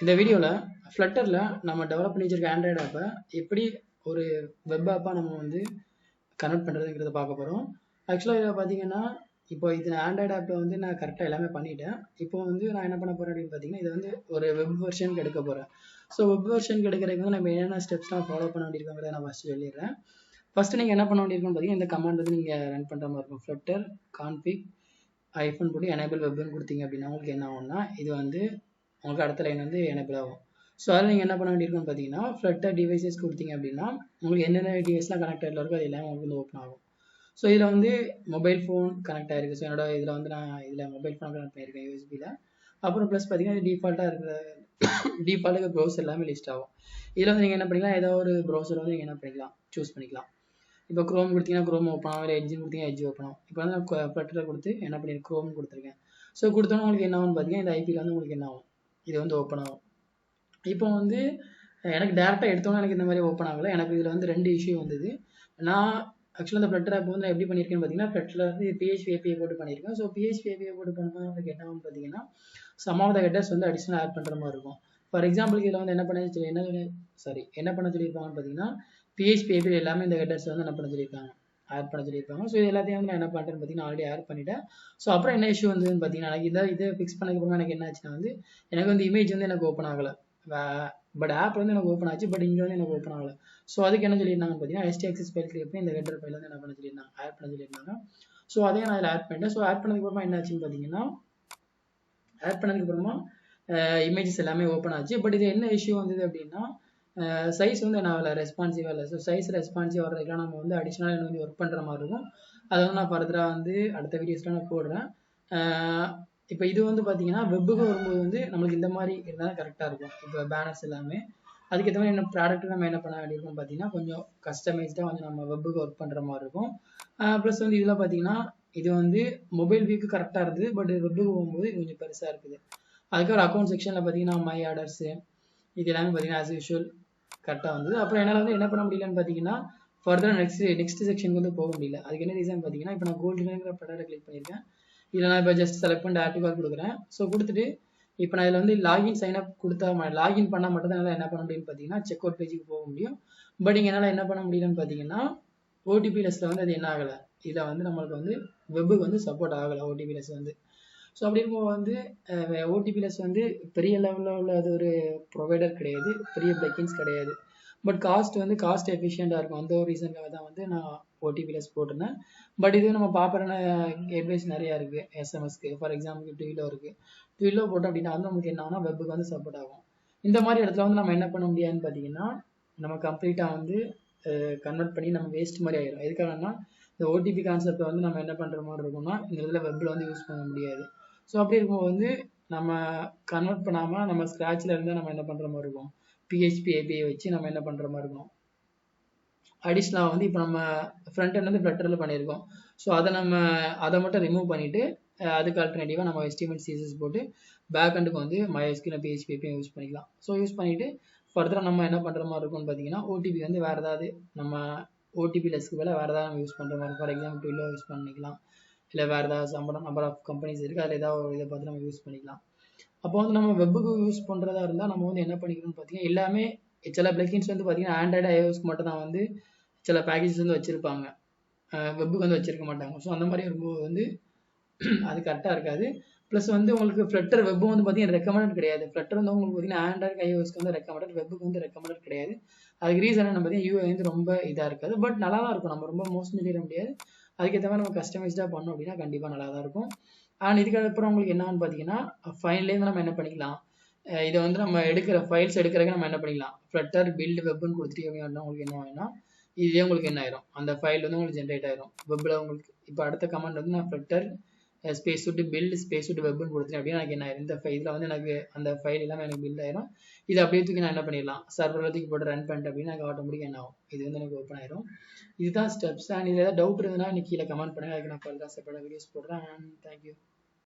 இந்த வீடியோவில் ஃப்ளட்டரில் நம்ம டெவலப் பண்ணி வச்சிருக்க ஆண்ட்ராய்டு ஆப்பை எப்படி ஒரு வெப் ஆப்பாக நம்ம வந்து கன்வெர்ட் பண்ணுறதுங்கிறத பார்க்க போகிறோம். ஆக்சுவலாக இதில் பார்த்தீங்கன்னா இப்போ இது ஆண்ட்ராய்டு ஆப்பில் வந்து நான் கரெக்டாக எல்லாமே பண்ணிட்டேன். இப்போ வந்து நான் என்ன பண்ண போகிறேன் அப்படின்னு பார்த்தீங்கன்னா இது வந்து ஒரு வெப் வெர்ஷனுக்கு எடுக்க போகிறேன். ஸோ வெப் வெர்ஷனுக்கு எடுக்கிறதுக்கு வந்து நம்ம என்னென்ன ஸ்டெப்ஸ்லாம் ஃபாலோ பண்ண வேண்டியிருக்கோங்கிறத நான் ஃபஸ்ட்டு சொல்லிடுறேன். ஃபஸ்ட்டு நீங்கள் என்ன பண்ண வேண்டியிருக்குன்னு பார்த்தீங்கன்னா இந்த கமாண்ட் வந்து நீங்கள் ரன் பண்ணுற மாதிரி இருக்கும். ஃப்ளட்டர் கான்ஃபிக் ஐஃபோன் போட்டு எனேபிள் வெப்னு கொடுத்தீங்க அப்படின்னா உங்களுக்கு என்ன ஆகும்னா இது வந்து உங்களுக்கு அடுத்த லைன் வந்து எனேபிள் ஆகும். ஸோ அதில் நீங்கள் என்ன பண்ண வேண்டியிருக்குன்னு பார்த்தீங்கன்னா ஃப்ளட்டர் டிவைசஸ் கொடுத்தீங்க அப்படின்னா உங்களுக்கு என்னென்ன டிவைஸ்லாம் கனெக்டடில் இருக்கோ அது எல்லாமே உங்களுக்கு வந்து ஓப்பன் ஆகும். ஸோ இதில் வந்து மொபைல் ஃபோன் கனெக்ட் ஆகிருக்கு. ஸோ என்னோட இதில் வந்து நான் இதில் மொபைல் ஃபோன் கனெக்ட் பண்ணியிருக்கேன் யூஎஸ்பியில். அப்புறம் ப்ளஸ் பார்த்தீங்கன்னா டிஃபால்ட்டாக இருக்கிற டிஃபால்ட்டாக ப்ரௌசர் எல்லாமே லிஸ்ட் ஆகும். இதில் வந்து நீங்கள் என்ன பண்ணிக்கலாம், ஏதோ ஒரு ப்ரௌசர் வந்து நீங்கள் என்ன பண்ணிக்கலாம் சூஸ் பண்ணிக்கலாம். இப்போ க்ரோம் கொடுத்தீங்கன்னா க்ரோம் ஓப்பன் ஆகும், இல்லை எட்ஜின் கொடுத்தீங்கன்னா எட்ஜ் ஓப்பன் ஆகும். இப்போ வந்து நான் ஃப்ளட்டரில் கொடுத்து என்ன பண்ணியிருக்கேன், க்ரோம் கொடுத்துருக்கேன். ஸோ கொடுத்தோன்னா உங்களுக்கு என்ன ஆகும்னு பார்த்தீங்கன்னா இந்த ஐபியில் வந்து உங்களுக்கு என்ன ஆகும், இது வந்து ஓப்பன் ஆகும். இப்போ வந்து எனக்கு டேரெக்டாக எடுத்தோன்னா எனக்கு இந்த மாதிரி ஓப்பன் ஆகலை. எனக்கு இதில் வந்து 2 இஷ்யூ வந்தது. நான் ஆக்சுவலாக இந்த ஃப்ளட்டர் ஆப் வந்து நான் எப்படி பண்ணியிருக்கேன்னு பார்த்தீங்கன்னா ஃப்ளட்டரில் வந்து PHP API போட்டு பண்ணியிருக்கேன். ஸோ PHP API போட்டு பண்ணும்போது உங்களுக்கு என்ன ஆகும்னு பார்த்தீங்கன்னா சம் ஆஃப் த ஹெட்டர்ஸ் வந்து அடிஷனல் ஆட் பண்ணுற மாதிரி இருக்கும். ஃபார் எக்ஸாம்பிளுக்கு இதில் வந்து என்ன பண்ண சொல்லியிருப்பாங்கன்னு பார்த்தீங்கன்னா PHP API எல்லாமே இந்த ஹெட்டர்ஸ் வந்து என்ன பண்ண சொல்லியிருக்காங்க, ஆட் பண்ண சொல்லியிருப்பாங்க. ஸோ இது எல்லாத்தையும் வந்து நான் என்ன பண்ணுறேன்னு பார்த்தீங்கன்னா ஆல்ரெடி ஆட் பண்ணிட்டேன். ஸோ அப்புறம் என்ன இஷ்யூ வந்ததுன்னு பார்த்தீங்கன்னா எனக்கு இதை ஃபிக்ஸ் பண்ணதுக்கப்புறம் எனக்கு என்ன ஆச்சுன்னா வந்து எனக்கு வந்து இமேஜ் வந்து எனக்கு ஓப்பன் ஆகலை. பட் ஆப் வந்து எனக்கு ஓப்பன் ஆச்சு, பட் இங்கே வந்து எனக்கு ஓப்பன் ஆகலை. ஸோ அதுக்கு என்ன சொல்லியிருந்தாங்கன்னு பார்த்தீங்கன்னா STXS ஃபைல் கிரியேட் பண்ணி இந்த ஹெட்டர் ஃபைல் வந்து என்ன பண்ண சொல்லியிருந்தாங்க, ஆட் பண்ண சொல்லியிருந்தாங்க. ஸோ அதையும் நான் இதில் ஆட் பண்ணிட்டேன். ஸோ ஆட் பண்ணதுக்கப்புறமா என்ன ஆச்சுன்னு பார்த்தீங்கன்னா ஆட் பண்ணதுக்கப்புறமா இமேஜஸ் எல்லாமே ஓப்பன் ஆச்சு. பட் இது என்ன இஷ்யூ வந்தது அப்படின்னா சைஸ் வந்து நான் ரெஸ்பான்சிவாக இல்லை. ஸோ சைஸ் ரெஸ்பான்சிவ் வர்றதுக்குலாம் நம்ம வந்து அடிஷ்னலாக என்ன வந்து ஒர்க் பண்ணுற மாதிரி இருக்கும். அதை வந்து நான் ஃபர்தராக வந்து அடுத்த வீடியோஸ்லாம் நான் போடுறேன். இப்போ இது வந்து பார்த்தீங்கன்னா வெப்புக்கு வரும்போது வந்து நம்மளுக்கு இந்த மாதிரி இருந்தாலும் கரெக்டாக இருக்கும். இப்போ பேனர்ஸ் எல்லாமே அதுக்கேற்ற மாதிரி என்ன ப்ராடக்ட் நம்ம என்ன பண்ண வேண்டியிருக்கோம் பார்த்தீங்கன்னா கொஞ்சம் கஸ்டமைஸ்டாக வந்து நம்ம வெப்புக்கு ஒர்க் பண்ணுற மாதிரி இருக்கும். ப்ளஸ் வந்து இதில் பார்த்தீங்கன்னா இது வந்து மொபைல் வியூக்கு கரெக்டாக இருந்தது, பட் வெப்புக்கு போகும்போது இது கொஞ்சம் பெருசாக இருக்குது. அதுக்கப்புறம் அக்கௌண்ட் செக்ஷனில் பார்த்தீங்கன்னா மை ஆர்டர்ஸு இது எல்லாமே பார்த்தீங்கன்னா ஆஸ் யூஷுவல் கரெக்டாக வந்தது. அப்புறம் என்னால் வந்து என்ன பண்ண முடியலன்னு பார்த்தீங்கன்னா ஃபர்தர் நெக்ஸ்ட் செக்ஷனுக்கு வந்து போக முடியல. அதுக்கு என்ன ரீசன் பார்த்தீங்கன்னா இப்போ நான் கோல்டுங்கிற ப்ராடக்ட்டை கிளிக் பண்ணியிருக்கேன். இதில் நான் இப்போ ஜஸ்ட் செலக்ட் பண்ணிட்டு ஆட் டு கார்ட் கொடுக்குறேன். ஸோ கொடுத்துட்டு இப்போ நான் இதில் வந்து லாகின் சைன் அப் கொடுத்தா லாகின் பண்ணால் மட்டும் தான் என்னால் என்ன பண்ண முடியும்னு பார்த்தீங்கன்னா செக் அவுட் பேஜுக்கு போக முடியும். பட் இங்கே என்னால் என்ன பண்ண முடியலன்னு பார்த்தீங்கன்னா OTP லெஸ்ஸில் வந்து அது என்ன ஆகலை, இதில் வந்து நம்மளுக்கு வந்து வெப்புக்கு வந்து சப்போர்ட் ஆகலை OTP லெஸ் வந்து. ஸோ அப்படி இருக்கும்போது வந்து OTP லெஸ் வந்து பெரிய லெவலில் உள்ள அது ஒரு ப்ரொவைடர் கிடையாது, பெரிய பிளக்கின்ஸ் கிடையாது. பட் காஸ்ட் எஃபிஷியண்டாக இருக்கும். அந்த ஒரு ரீசனுக்காக தான் வந்து நான் OTP லெஸ் போட்டிருந்தேன். பட் இது நம்ம பாப்புலரான கேட்வேஸ் நிறையா இருக்குது. SMSக்கு ஃபார் எக்ஸாம்பிள் ட்வில்லோ இருக்குது. ட்வில்லோ போட்டோம் அப்படின்னா வந்து நமக்கு என்ன ஆகும்னா வெப்புக்கு வந்து சப்போர்ட் ஆகும். இந்த மாதிரி இடத்துல வந்து நம்ம என்ன பண்ண முடியாதுன்னு பார்த்தீங்கன்னா நம்ம கம்ப்ளீட்டாக வந்து கன்வெர்ட் பண்ணி நம்ம வேஸ்ட் மாதிரி ஆயிடும். எதுக்காகனா இந்த OTP கான்செப்டை வந்து நம்ம என்ன பண்ணுற மாதிரி இருக்கும்னா இந்த இதில் வெப்பில் வந்து யூஸ் பண்ண முடியாது. ஸோ அப்படி இருக்கும்போது வந்து நம்ம கன்வெர்ட் பண்ணாமல் நம்ம ஸ்க்ராட்சில் இருந்தால் நம்ம என்ன பண்ணுற மாதிரி இருக்கும், PHP API வச்சு நம்ம என்ன பண்ணுற மாதிரி இருக்கும். அடிஷ்னலாக வந்து இப்போ நம்ம ஃப்ரண்ட் எண்ட் வந்து ஃப்ளட்டரில் பண்ணியிருக்கோம். ஸோ அதை மட்டும் ரிமூவ் பண்ணிவிட்டு அதுக்கு ஆல்டர்னேட்டிவாக நம்ம HTML CSS போட்டு பேக் எண்டுக்கு வந்து MySQL PHP API யூஸ் பண்ணிக்கலாம். ஸோ யூஸ் பண்ணிவிட்டு ஃபர்தராக நம்ம என்ன பண்ணுற மாதிரி இருக்கும்னு பார்த்தீங்கன்னா OTP வந்து வேறு ஏதாவது நம்ம OTP லெஸ்க்கு மேலே வேறு ஏதாவது நம்ம யூஸ் பண்ணுற மாதிரி, ஃபார் எக்ஸாம்பிள் ட்வில்லோ யூஸ் பண்ணிக்கலாம், இல்லை வேறு ஏதாவது நம்பர் ஆஃப் கம்பெனிஸ் இருக்குது, அதில் ஏதாவது இதை பார்த்து நம்ம யூஸ் பண்ணிக்கலாம். அப்போ வந்து நம்ம வெப்புக்கு யூஸ் பண்ணுறதா இருந்தால் நம்ம வந்து என்ன பண்ணிக்கணும்னு பார்த்தீங்கன்னா எல்லாமே சில பிளக்கின்ஸ் வந்து பார்த்தீங்கன்னா ஆண்ட்ராய்டு iOSக்கு மட்டும் தான் வந்து சில பேக்கேஜஸ் வந்து வச்சுருப்பாங்க, வெப்புக்கு வந்து வச்சுருக்க மாட்டாங்க. ஸோ அந்த மாதிரி இருக்கும்போது வந்து அது கரெக்டாக இருக்காது. ப்ளஸ் வந்து உங்களுக்கு ஃப்ளட்டர் வெப்பும் வந்து பார்த்தீங்கன்னா ரெக்கமெண்டட் கிடையாது. ஃப்ளட்டர் வந்து உங்களுக்கு பார்த்தீங்கன்னா ஆண்ட்ராய்டு iOSக்கு வந்து ரெக்கமெண்டட், வெப்புக்கு வந்து ரெக்கமெண்டட் கிடையாது. அதுக்கு ரீசன் என்ன பார்த்தீங்கன்னா UI வந்து ரொம்ப இதாக இருக்காது, பட் நல்லா தான் இருக்கும். நம்ம ரொம்ப மோசம் சொல்லிட முடியாது. அதுக்கேற்ற மாதிரி நம்ம கஸ்டமைஸ்டாக பண்ணோம் அப்படின்னா கண்டிப்பாக நல்லா தான் இருக்கும். அண்ட் இதுக்கப்புறம் உங்களுக்கு என்னன்னு பார்த்தீங்கன்னா ஃபைனலேருந்து நம்ம என்ன பண்ணிக்கலாம், இதை வந்து நம்ம எடுக்கிற ஃபைல்ஸ் எடுக்கிறதுக்கு நம்ம என்ன பண்ணிக்கலாம், ஃப்ளட்டர் பில்டு வெப்புன்னு கொடுத்துட்டு அப்படின்னா உங்களுக்கு என்ன ஆகும்னா இதே உங்களுக்கு என்ன ஆயிரும், அந்த ஃபைல் வந்து உங்களுக்கு ஜென்ரேட் ஆயிரும் வெப்பில். உங்களுக்கு இப்போ அடுத்த கமெண்ட் வந்து நான் ஃப்ளட்டர் ஸ்பேஸ் விட்டு பில்டு ஸ்பேஸ் விட்டு வெப்புன்னு கொடுத்துட்டேன் அப்படின்னா எனக்கு என்ன ஆயிரும், இந்த இதில் வந்து எனக்கு அந்த ஃபைல் எல்லாமே எனக்கு பில்ட் ஆயிரும். இது அப்படியே தூக்கி நான் என்ன பண்ணிடலாம், சர்வரில் தூக்கி போட்டு ரன் பண்ணிட்டு அப்படின்னா எனக்கு ஆட்டோமேட்டிக்காக என்ன ஆகும், இது வந்து எனக்கு ஓப்பன் ஆயிரும். இதுதான் ஸ்டெப்ஸ். அண்ட் இதில் ஏதாவது டவுட் இருந்ததுன்னா இன்னைக்கு கீழே கமெண்ட் பண்ணுங்கள், அதுக்கு நான் ஃபர்தராக செப்பரேட்டாக வீடியோஸ் போடுறேன். And thank you.